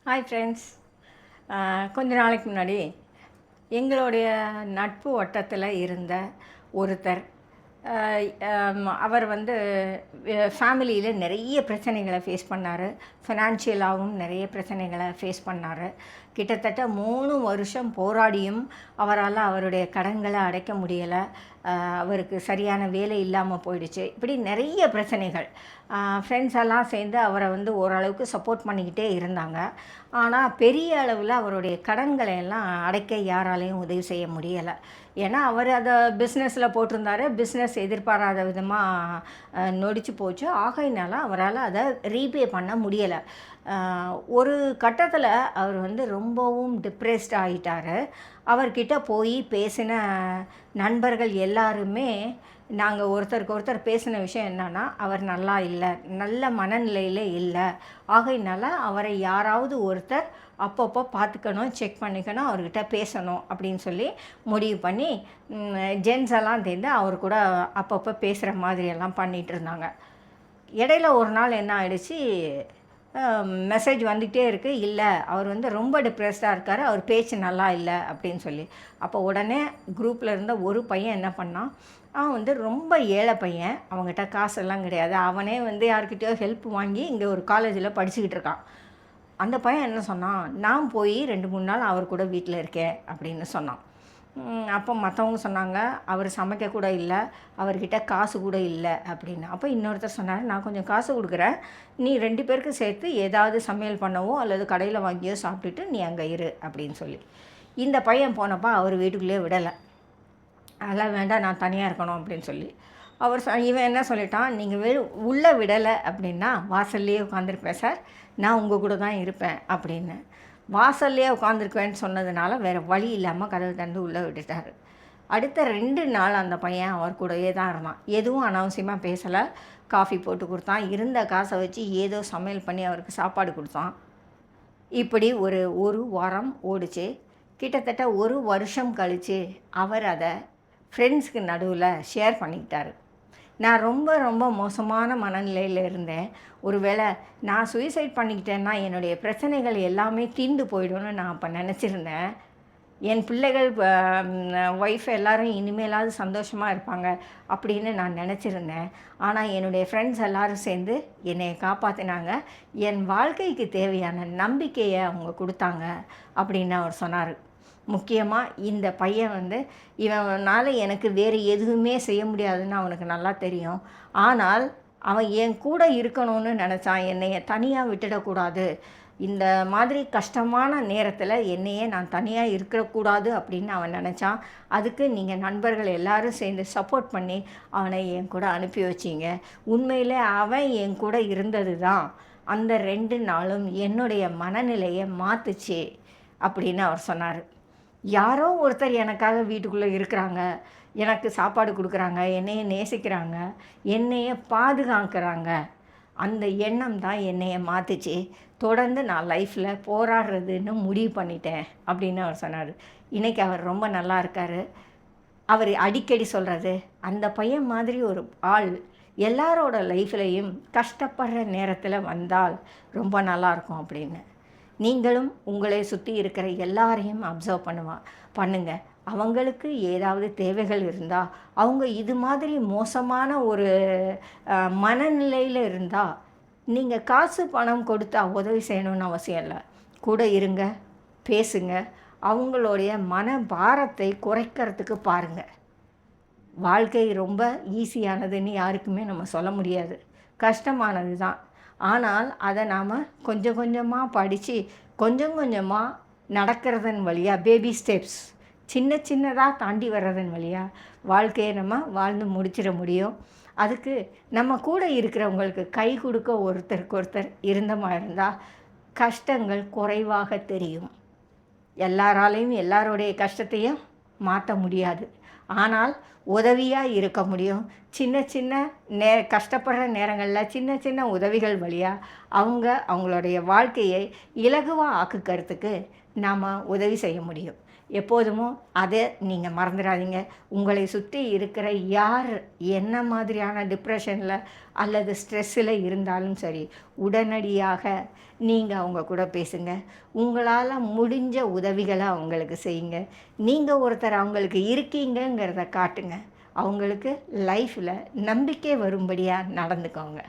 Hi friends. கொஞ்ச நாளைக்கு முன்னாடி எங்களுடைய நட்பு வட்டத்தில் இருந்த ஒருத்தர், அவர் வந்து ஃபேமிலியில் நிறைய பிரச்சனைகளை ஃபேஸ் பண்ணார். ஃபினான்ஷியலாகவும் நிறைய பிரச்சனைகளை ஃபேஸ் பண்ணார். கிட்டத்தட்ட 3 வருஷம் போராடியும் அவரால் அவருடைய கடன்களை அடைக்க முடியலை. அவருக்கு சரியான வேலை இல்லாமல் போயிடுச்சு. இப்படி நிறைய பிரச்சனைகள். ஃப்ரெண்ட்ஸ் எல்லாம் சேர்ந்து அவரை வந்து ஓரளவுக்கு சப்போர்ட் பண்ணிக்கிட்டே இருந்தாங்க. ஆனால் பெரிய அளவில் அவருடைய கடன்களை எல்லாம் அடைக்க யாராலையும் உதவி செய்ய முடியலை. ஏன்னா அவர் அதை பிஸ்னஸில் போட்டிருந்தாரு. பிஸ்னஸ் எதிர்பாராத விதமாக நொடிச்சு போச்சு. ஆகையினால அவரால் அதை ரீபே பண்ண முடியலை. ஒரு கட்டத்தில் அவர் வந்து ரொம்பவும் டிப்ரெஸ்ட் ஆகிட்டார். அவர்கிட்ட போய் பேசின நண்பர்கள் எல்லாருமே நாங்கள் ஒருத்தருக்கு ஒருத்தர் பேசின விஷயம் என்னன்னா, அவர் நல்லா இல்லை, நல்ல மனநிலையில் இல்லை. ஆகையினால அவரை யாராவது ஒருத்தர் அப்பப்போ பார்த்துக்கணும், செக் பண்ணிக்கணும், அவர்கிட்ட பேசணும் அப்படின்னு சொல்லி முடிவு பண்ணி ஜென்ஸ் எல்லாம் சேர்ந்து அவர் கூட அப்பப்போ பேசுகிற மாதிரியெல்லாம் பண்ணிகிட்டு இருந்தாங்க. இடையில ஒரு நாள் என்ன ஆயிடுச்சு, மெசேஜ் வந்துகிட்டே இருக்குது, இல்லை அவர் வந்து ரொம்ப டிப்ரெஸ்டாக இருக்கார், அவர் பேச்சு நல்லா இல்லை அப்படின்னு சொல்லி. அப்போ உடனே குரூப்பில் இருந்த ஒரு பையன் என்ன பண்ணான், அவன் வந்து ரொம்ப ஏழை பையன், அவங்ககிட்ட காசெல்லாம் கிடையாது. அவனே வந்து யார்கிட்டயோ ஹெல்ப் வாங்கி இங்கே ஒரு காலேஜில் படிச்சுக்கிட்டு இருக்கான். அந்த பையன் என்ன சொன்னான், நான் போய் 2-3 நாள் அவர் கூட வீட்டில் இருக்கேன் அப்படின்னு சொன்னான். அப்போ மற்றவங்க சொன்னாங்க, அவர் சமைக்க கூட இல்லை, அவர்கிட்ட காசு கூட இல்லை அப்படின்னு. அப்போ இன்னொருத்தர் சொன்னார், நான் கொஞ்சம் காசு கொடுக்குறேன், நீ 2 பேருக்கு சேர்த்து ஏதாவது சமையல் பண்ணவோ அல்லது கடையில் வாங்கியோ சாப்பிட்டுட்டு நீ அங்கே இரு அப்படின்னு சொல்லி. இந்த பையன் போனப்போ அவர் வீட்டுக்குள்ளேயே விடலை. அதெல்லாம் வேண்டாம், நான் தனியாக இருக்கணும் அப்படின்னு சொல்லி. இவன் என்ன சொல்லிட்டான், நீங்கள் உள்ளே விடலை அப்படின்னா வாசல்லையே உட்காந்துருப்பேன் சார், நான் உங்கள் கூட தான் இருப்பேன் அப்படின்னு. வாசல்லையே உட்காந்துருக்குவேன்னு சொன்னதுனால வேறு வழி இல்லாமல் கதவு தந்து உள்ளே விட்டுட்டார். அடுத்த 2 நாள் அந்த பையன் அவர் கூடயே தான் இருந்தான். எதுவும் அனாவசியமாக பேசலை. காஃபி போட்டு கொடுத்தான், இருந்த காசை வச்சு ஏதோ சமையல் பண்ணி அவருக்கு சாப்பாடு கொடுத்தான். இப்படி ஒரு வாரம் ஓடிச்சு. கிட்டத்தட்ட 1 வருஷம் கழித்து அவர் அதை ஃப்ரெண்ட்ஸுக்கு நடுவில் ஷேர் பண்ணிக்கிட்டார். நான் ரொம்ப ரொம்ப மோசமான மனநிலையில் இருந்தேன். ஒருவேளை நான் சூசைட் பண்ணிக்கிட்டேன்னா என்னுடைய பிரச்சனைகள் எல்லாமே தீர்ந்து போயிடும்னு நான் அப்போ நினச்சிருந்தேன். என் பிள்ளைகள், ஒய்ஃப் எல்லோரும் இனிமேலாவது சந்தோஷமாக இருப்பாங்க அப்படின்னு நான் நினச்சிருந்தேன். ஆனால் என்னுடைய ஃப்ரெண்ட்ஸ் எல்லோரும் சேர்ந்து என்னை காப்பாற்றினாங்க. என் வாழ்க்கைக்கு தேவையான நம்பிக்கையை அவங்க கொடுத்தாங்க அப்படின்னு அவர் சொன்னார். முக்கியமாக இந்த பையன் வந்து, இவனால் எனக்கு வேறு எதுவுமே செய்ய முடியாதுன்னு அவனுக்கு நல்லா தெரியும். ஆனால் அவன் என் கூட இருக்கணும்னு நினச்சான். என்னைய தனியாக விட்டுடக்கூடாது, இந்த மாதிரி கஷ்டமான நேரத்தில் என்னையே நான் தனியாக இருக்கக்கூடாது அப்படின்னு அவன் நினச்சான். அதுக்கு நீங்கள் நண்பர்கள் எல்லோரும் சேர்ந்து சப்போர்ட் பண்ணி அவனை என் கூட அனுப்பி வச்சிங்க. உண்மையிலே அவன் என் கூட இருந்தது தான் அந்த 2 நாளும் என்னுடைய மனநிலையை மாற்றுச்சு அப்படின்னு அவர் சொன்னார். யாரோ ஒருத்தர் எனக்காக வீட்டுக்குள்ளே இருக்கிறாங்க, எனக்கு சாப்பாடு கொடுக்குறாங்க, என்னைய நேசிக்கிறாங்க, என்னைய பாதுகாக்கிறாங்க. அந்த எண்ணம் தான் என்னைய மாற்றுச்சு. தொடர்ந்து நான் லைஃப்பில் போராடுறதுன்னு முடிவு பண்ணிட்டேன் அப்படின்னு அவர் சொன்னார். இன்றைக்கி அவர் ரொம்ப நல்லா இருக்கார். அவர் அடிக்கடி சொல்கிறது, அந்த பையன் மாதிரி ஒரு ஆள் எல்லாரோட லைஃப்லேயும் கஷ்டப்படுற நேரத்தில் வந்தால் ரொம்ப நல்லாயிருக்கும் அப்படின்னு. நீங்களும் உங்களை சுற்றி இருக்கிற எல்லாரையும் அப்சர்வ் பண்ணுங்கள். அவங்களுக்கு ஏதாவது தேவைகள் இருந்தால், அவங்க இது மாதிரி மோசமான ஒரு மனநிலையில் இருந்தால், நீங்கள் காசு பணம் கொடுத்தா உதவி செய்யணும்னு அவசியம் இல்லை. கூட இருங்க, பேசுங்க, அவங்களுடைய மன பாரத்தை குறைக்கிறதுக்கு பாருங்கள். வாழ்க்கை ரொம்ப ஈஸியானதுன்னு யாருக்குமே நம்ம சொல்ல முடியாது, கஷ்டமானது தான். ஆனால் அதை நாம் கொஞ்சம் கொஞ்சமாக படித்து கொஞ்சம் கொஞ்சமாக நடக்கிறதன் வழியாக, பேபி ஸ்டெப்ஸ், சின்ன சின்னதாக தாண்டி வர்றதன் வழியாக வாழ்க்கையை நம்ம வாழ்ந்து முடிச்சிட முடியும். அதுக்கு நம்ம கூட இருக்கிறவங்களுக்கு கை கொடுக்க ஒருத்தருக்கு ஒருத்தர் இருந்தமாக இருந்தால் கஷ்டங்கள் குறைவாக தெரியும். எல்லாராலையும் எல்லாருடைய கஷ்டத்தையும் மாற்ற முடியாது, ஆனால் உதவியாக இருக்க முடியும். சின்ன சின்ன கஷ்டப்படுற நேரங்களில் சின்ன சின்ன உதவிகள் வழியாக அவங்களுடைய வாழ்க்கையை இலகுவாக ஆக்குக்கிறதுக்கு நாம் உதவி செய்ய முடியும். எப்போதுமோ அதை நீங்கள் மறந்துடாதீங்க. உங்களை சுற்றி இருக்கிற யார் என்ன மாதிரியான டிப்ரெஷனில் அல்லது ஸ்ட்ரெஸ்ஸில் இருந்தாலும் சரி, உடனடியாக நீங்கள் அவங்க கூட பேசுங்க. உங்களால் முடிஞ்ச உதவிகளை அவங்களுக்கு செய்யுங்க. நீங்கள் ஒருத்தர் அவங்களுக்கு இருக்கீங்கங்கிறத காட்டுங்க. அவங்களுக்கு லைஃப்பில் நம்பிக்கை வரும்படியாக நடந்துக்கோங்க.